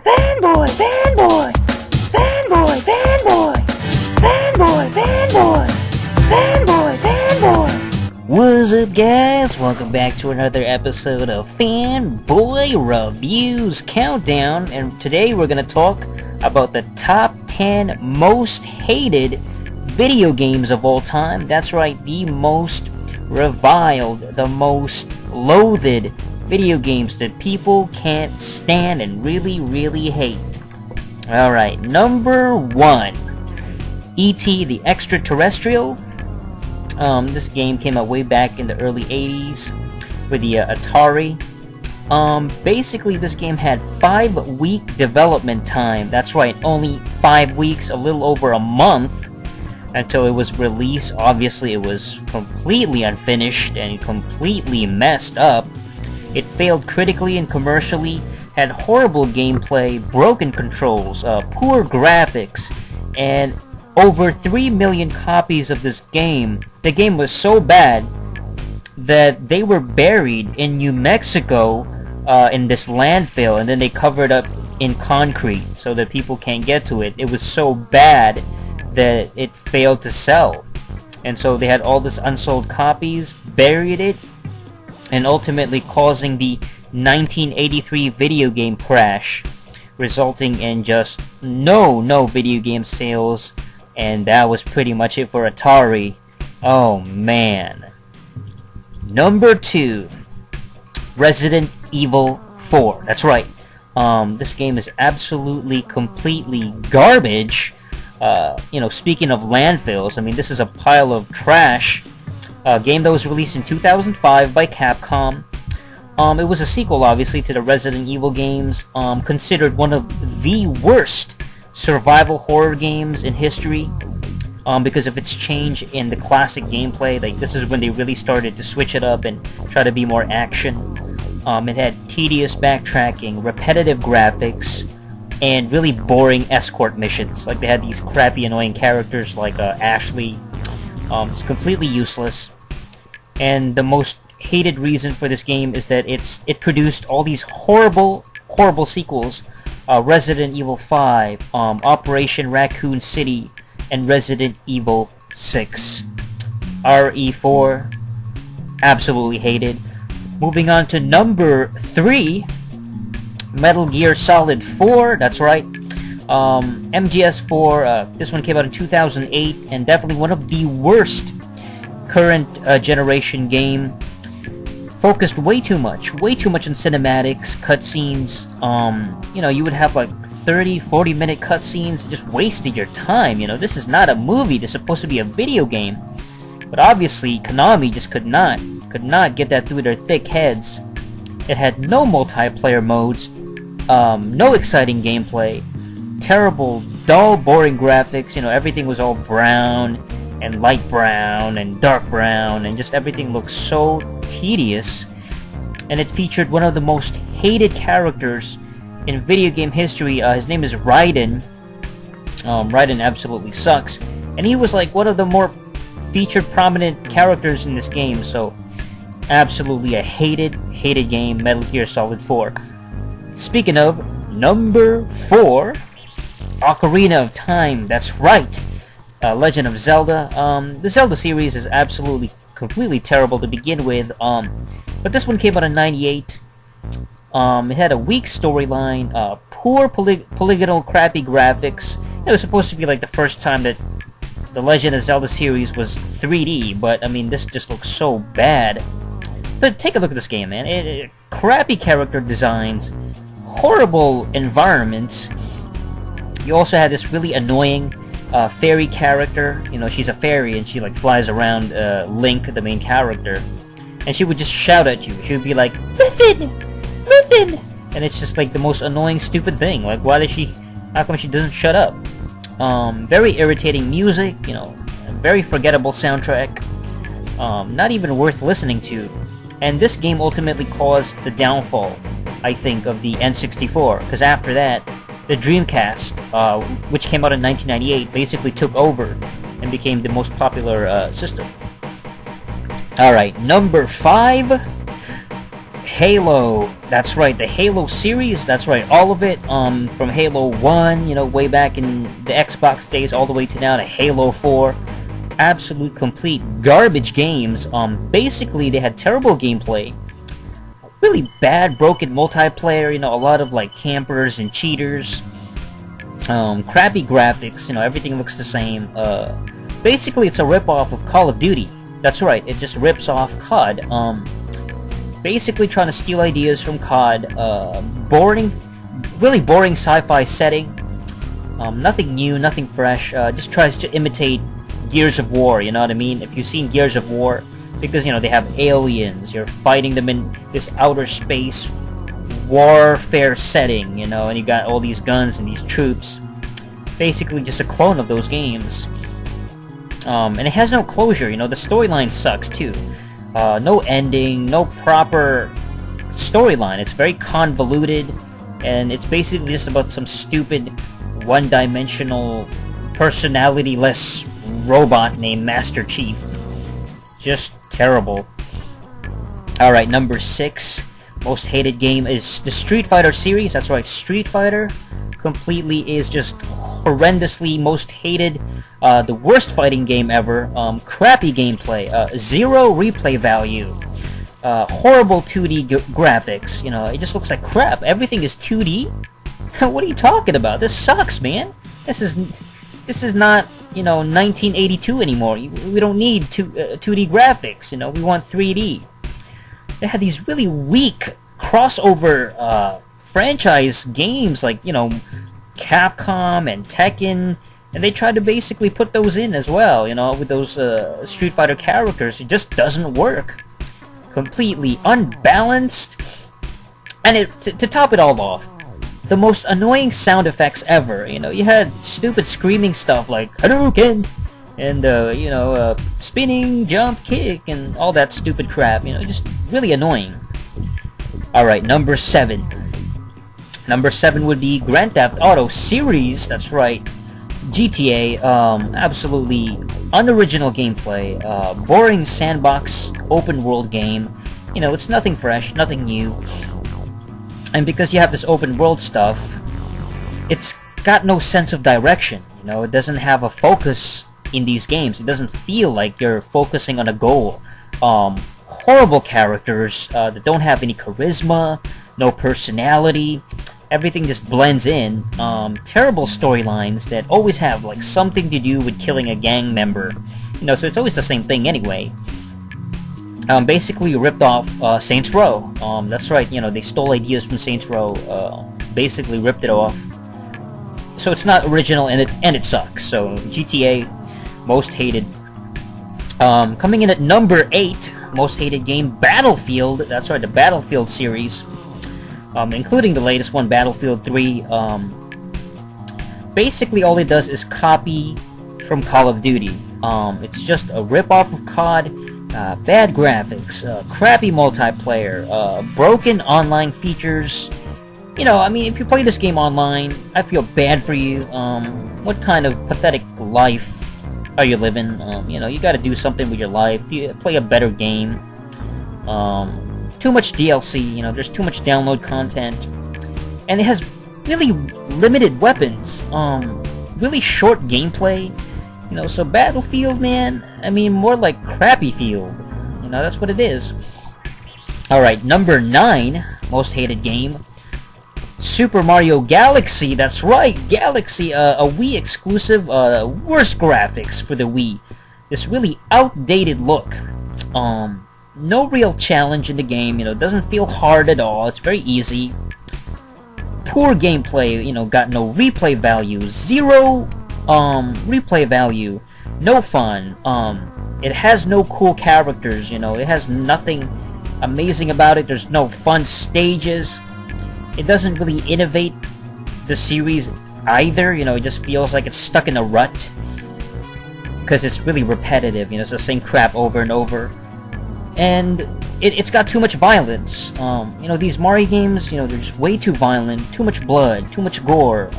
Fanboy, fanboy, fanboy, fanboy, fanboy, fanboy, fanboy, fanboy. What's up, guys? Welcome back to another episode of Fanboy Reviews Countdown, and today we're gonna talk about the top 10 most hated video games of all time. That's right, the most reviled, the most loathed video games that people can't stand and really hate. Alright, number 1, E.T. the Extraterrestrial. This game came out way back in the early 80s for the Atari. Basically this game had 5-week development time. That's right, only 5 weeks, a little over a month until it was released. Obviously it was completely unfinished and completely messed up. It failed critically and commercially, had horrible gameplay, broken controls, poor graphics, and over 3 million copies of this game. The game was so bad that they were buried in New Mexico in this landfill, and then they covered up in concrete so that people can't get to it. It was so bad that it failed to sell. And so they had all this unsold copies, buried it, and ultimately causing the 1983 video game crash, resulting in just no video game sales, and that was pretty much it for Atari. Oh man. Number 2, Resident Evil 4. That's right. This game is absolutely, completely garbage. Speaking of landfills, I mean, this is a pile of trash. Game that was released in 2005 by Capcom. It was a sequel, obviously, to the Resident Evil games, considered one of the worst survival horror games in history, because of its change in the classic gameplay. Like, this is when they really started to switch it up and try to be more action. It had tedious backtracking, repetitive graphics, and really boring escort missions. Like, they had these crappy, annoying characters like Ashley. It's completely useless. And the most hated reason for this game is that it produced all these horrible sequels. Resident Evil 5, Operation Raccoon City, and Resident Evil 6. RE4, absolutely hated. Moving on to number 3, Metal Gear Solid 4, that's right. MGS4, this one came out in 2008, and definitely one of the worst current generation game. Focused way too much on cinematics, cutscenes. You would have like 30-40 minute cutscenes, just wasted your time. This is not a movie, this is supposed to be a video game. But obviously Konami just could not get that through their thick heads. It had no multiplayer modes, no exciting gameplay, terrible, dull, boring graphics. Everything was all brown and light brown and dark brown, and just everything looked so tedious. And it featured one of the most hated characters in video game history. His name is Raiden. Raiden absolutely sucks, and he was like one of the more featured prominent characters in this game. So absolutely a hated game, Metal Gear Solid 4. Speaking of, number 4, Ocarina of Time. That's right, Legend of Zelda. The Zelda series is absolutely, completely terrible to begin with, but this one came out in 98. It had a weak storyline, poor polygonal, crappy graphics. It was supposed to be like the first time that the Legend of Zelda series was 3D, but I mean, this just looks so bad. But take a look at this game, man. Crappy character designs, horrible environments. You also had this really annoying fairy character. She's a fairy and she like flies around Link, the main character, and she would just shout at you. She would be like, "Listen! Listen!" And it's just like the most annoying, stupid thing. Like, how come she doesn't shut up? Very irritating music, very forgettable soundtrack, not even worth listening to. And this game ultimately caused the downfall, I think, of the N64, because after that, the Dreamcast, which came out in 1998, basically took over and became the most popular system. Alright, number 5, Halo. That's right, the Halo series. That's right, all of it. From Halo 1, you know, way back in the Xbox days, all the way to now to Halo 4. Absolute complete garbage games. Basically, they had terrible gameplay. Really bad, broken multiplayer. You know, a lot of like campers and cheaters. Crappy graphics. You know, everything looks the same. Basically, it's a rip-off of Call of Duty. That's right, it just rips off COD. Basically trying to steal ideas from COD. Really boring sci-fi setting. Nothing new, nothing fresh. Just tries to imitate Gears of War, you know what I mean? If you've seen Gears of War, because, you know, they have aliens, you're fighting them in this outer space warfare setting, you know, and you got all these guns and these troops. Basically just a clone of those games. And it has no closure, you know, the storyline sucks too. No ending, no proper storyline. It's very convoluted, and it's basically just about some stupid, one-dimensional, personality-less robot named Master Chief. Just terrible. Alright, number 6. Most hated game is the Street Fighter series. That's right, Street Fighter completely is just horrendously most hated. The worst fighting game ever. Crappy gameplay. Zero replay value. Horrible 2D graphics. You know, it just looks like crap. Everything is 2D. What are you talking about? This sucks, man. This is not, you know, 1982 anymore. We don't need 2D graphics. You know, we want 3D. They had these really weak crossover franchise games like, you know, Capcom and Tekken, and they tried to basically put those in as well, you know, with those Street Fighter characters. It just doesn't work. Completely unbalanced. And to top it all off, the most annoying sound effects ever. You know, you had stupid screaming stuff like Hadouken, and you know, spinning, jump, kick, and all that stupid crap. You know, just really annoying. Alright, number 7. Number 7 would be Grand Theft Auto series. That's right, GTA. Absolutely unoriginal gameplay. Boring sandbox open world game. You know, it's nothing fresh, nothing new. And because you have this open world stuff, it's got no sense of direction. You know, it doesn't have a focus in these games. It doesn't feel like you're focusing on a goal. Horrible characters that don't have any charisma, no personality. Everything just blends in. Terrible storylines that always have like something to do with killing a gang member. You know, so it's always the same thing anyway. Basically ripped off Saints Row. That's right, you know, they stole ideas from Saints Row. Basically ripped it off. So it's not original, and it sucks. So GTA, most hated. Coming in at number 8, most hated game, Battlefield. That's right, the Battlefield series. Including the latest one, Battlefield 3. Basically all it does is copy from Call of Duty. It's just a rip-off of COD, bad graphics, crappy multiplayer, broken online features. You know, I mean, if you play this game online, I feel bad for you. What kind of pathetic life are you living? You know, you gotta do something with your life. Play a better game. Too much DLC, you know, there's too much download content. And it has really limited weapons. Really short gameplay. You know, so Battlefield, man, I mean, more like Crappy Field. You know, that's what it is. Alright, number 9, most hated game, Super Mario Galaxy. That's right, Galaxy, a Wii exclusive, worst graphics for the Wii. This really outdated look. No real challenge in the game, you know, doesn't feel hard at all, it's very easy. Poor gameplay, you know, got no replay value, zero replay value, no fun. It has no cool characters, you know, it has nothing amazing about it, there's no fun stages. It doesn't really innovate the series either, you know, it just feels like it's stuck in a rut. Because it's really repetitive, you know, it's the same crap over and over. And it's got too much violence. You know, these Mario games, you know, they're just way too violent, too much blood, too much gore.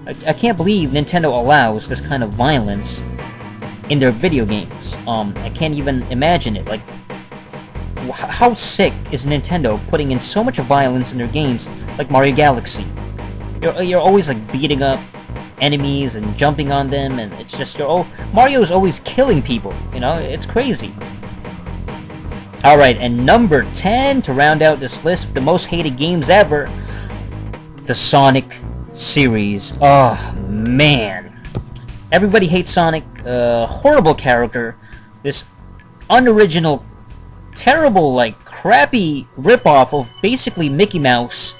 I can't believe Nintendo allows this kind of violence in their video games. I can't even imagine it. Like, how sick is Nintendo putting in so much violence in their games, like Mario Galaxy? You're always like beating up enemies and jumping on them, and it's just Mario's always killing people. You know, it's crazy. All right, and number 10 to round out this list of the most hated games ever, the Sonic series. Oh man, everybody hates Sonic. Horrible character. This unoriginal, terrible, like crappy ripoff of basically Mickey Mouse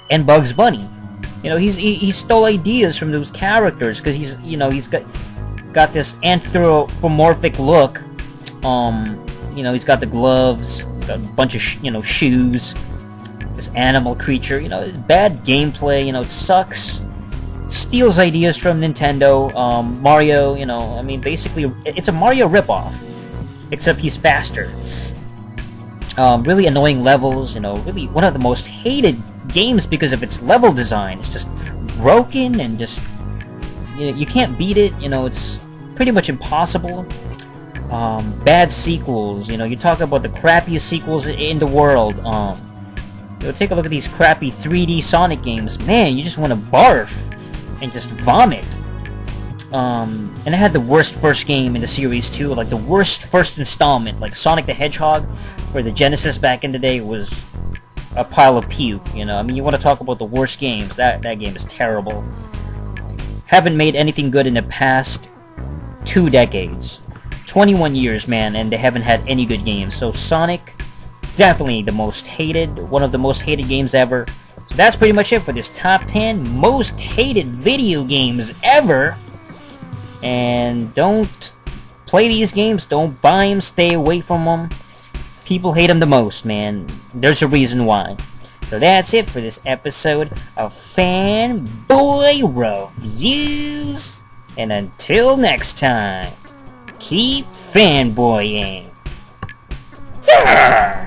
and Bugs Bunny. You know, he stole ideas from those characters because he's got this anthropomorphic look. You know, he's got the gloves, got a bunch of shoes. This animal creature, you know, bad gameplay. You know, it sucks. Steals ideas from Nintendo. Mario, you know, I mean, basically, it's a Mario ripoff, except he's faster. Really annoying levels. You know, really one of the most hated games because of its level design. It's just broken and just you can't beat it. You know, it's pretty much impossible. Bad sequels. You know, you talk about the crappiest sequels in the world. You know, take a look at these crappy 3D Sonic games. Man, you just want to barf and just vomit. And it had the worst first game in the series too. Like the worst first installment, like Sonic the Hedgehog for the Genesis back in the day, was a pile of puke. You know, I mean, you want to talk about the worst games? That game is terrible. Haven't made anything good in the past 2 decades. 21 years, man, and they haven't had any good games. So Sonic, definitely the most hated, one of the most hated games ever. So that's pretty much it for this top 10 most hated video games ever. And don't play these games, don't buy them, stay away from them. People hate them the most, man. There's a reason why. So that's it for this episode of Fanboy Reviews. And until next time, keep fanboying. Yeah!